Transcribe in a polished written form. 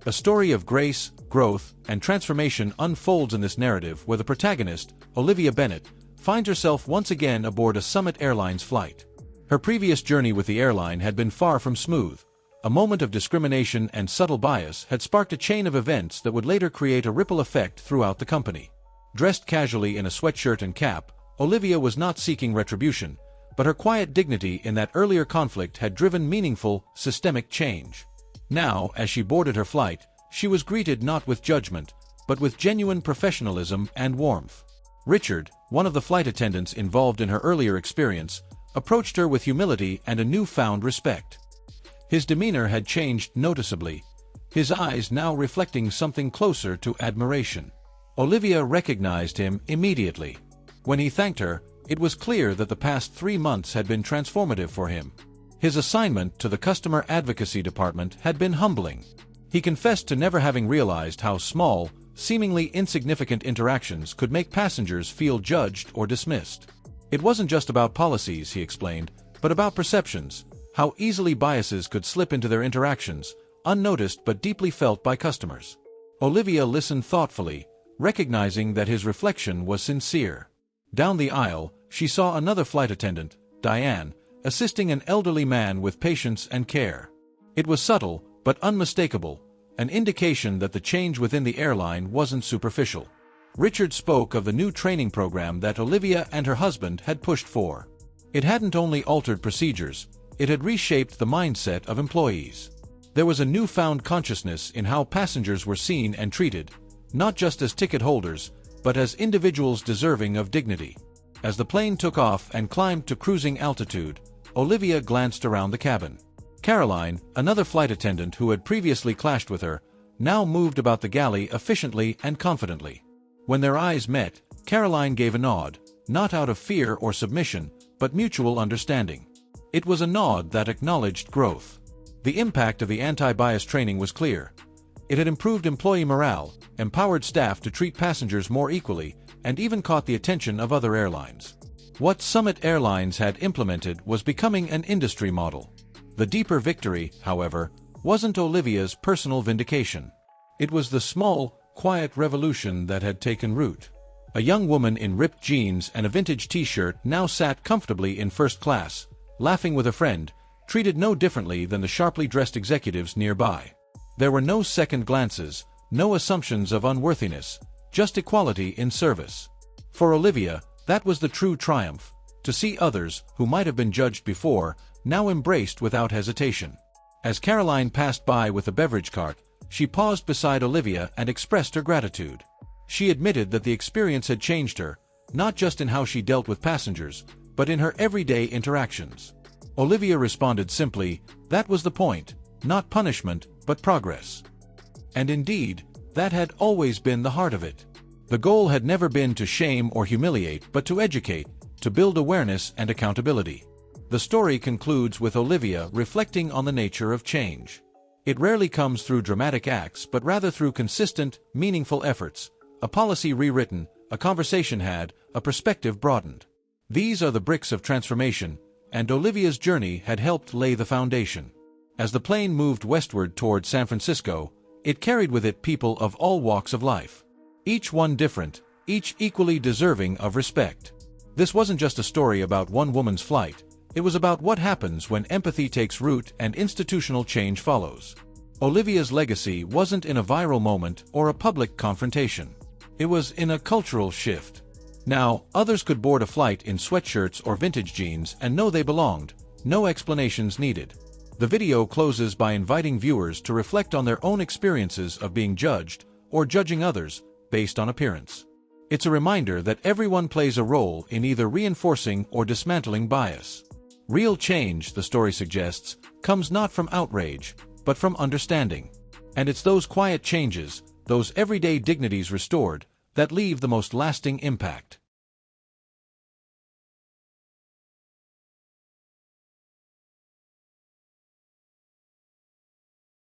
A story of grace, growth, and transformation unfolds in this narrative where the protagonist, Olivia Bennett, finds herself once again aboard a Summit Airlines flight. Her previous journey with the airline had been far from smooth. A moment of discrimination and subtle bias had sparked a chain of events that would later create a ripple effect throughout the company. Dressed casually in a sweatshirt and cap, Olivia was not seeking retribution, but her quiet dignity in that earlier conflict had driven meaningful, systemic change. Now, as she boarded her flight, she was greeted not with judgment, but with genuine professionalism and warmth. Richard, one of the flight attendants involved in her earlier experience, approached her with humility and a newfound respect. His demeanor had changed noticeably, his eyes now reflecting something closer to admiration. Olivia recognized him immediately. When he thanked her, it was clear that the past 3 months had been transformative for him. His assignment to the customer advocacy department had been humbling. He confessed to never having realized how small, seemingly insignificant interactions could make passengers feel judged or dismissed. It wasn't just about policies, he explained, but about perceptions, how easily biases could slip into their interactions, unnoticed but deeply felt by customers. Olivia listened thoughtfully, recognizing that his reflection was sincere. Down the aisle, she saw another flight attendant, Diane, assisting an elderly man with patience and care. It was subtle, but unmistakable, an indication that the change within the airline wasn't superficial. Richard spoke of the new training program that Olivia and her husband had pushed for. It hadn't only altered procedures, it had reshaped the mindset of employees. There was a newfound consciousness in how passengers were seen and treated, not just as ticket holders, but as individuals deserving of dignity. As the plane took off and climbed to cruising altitude, Olivia glanced around the cabin. Karoline, another flight attendant who had previously clashed with her, now moved about the galley efficiently and confidently. When their eyes met, Karoline gave a nod, not out of fear or submission, but mutual understanding. It was a nod that acknowledged growth. The impact of the anti-bias training was clear. It had improved employee morale, empowered staff to treat passengers more equally, and even caught the attention of other airlines. What Summit Airlines had implemented was becoming an industry model. The deeper victory, however, wasn't Olivia's personal vindication. It was the small, quiet revolution that had taken root. A young woman in ripped jeans and a vintage t-shirt now sat comfortably in first class, laughing with a friend, treated no differently than the sharply dressed executives nearby. There were no second glances, no assumptions of unworthiness, just equality in service. For Olivia, that was the true triumph, to see others, who might have been judged before, now embraced without hesitation. As Karoline passed by with a beverage cart, she paused beside Olivia and expressed her gratitude. She admitted that the experience had changed her, not just in how she dealt with passengers, but in her everyday interactions. Olivia responded simply, that was the point, not punishment, but progress. And indeed, that had always been the heart of it. The goal had never been to shame or humiliate, but to educate, to build awareness and accountability. The story concludes with Olivia reflecting on the nature of change. It rarely comes through dramatic acts, but rather through consistent, meaningful efforts. A policy rewritten, a conversation had, a perspective broadened. These are the bricks of transformation, and Olivia's journey had helped lay the foundation. As the plane moved westward toward San Francisco, it carried with it people of all walks of life. Each one different, each equally deserving of respect. This wasn't just a story about one woman's flight, it was about what happens when empathy takes root and institutional change follows. Olivia's legacy wasn't in a viral moment or a public confrontation. It was in a cultural shift. Now, others could board a flight in sweatshirts or vintage jeans and know they belonged, no explanations needed. The video closes by inviting viewers to reflect on their own experiences of being judged, or judging others, based on appearance. It's a reminder that everyone plays a role in either reinforcing or dismantling bias. Real change, the story suggests, comes not from outrage, but from understanding. And it's those quiet changes, those everyday dignities restored, that leave the most lasting impact.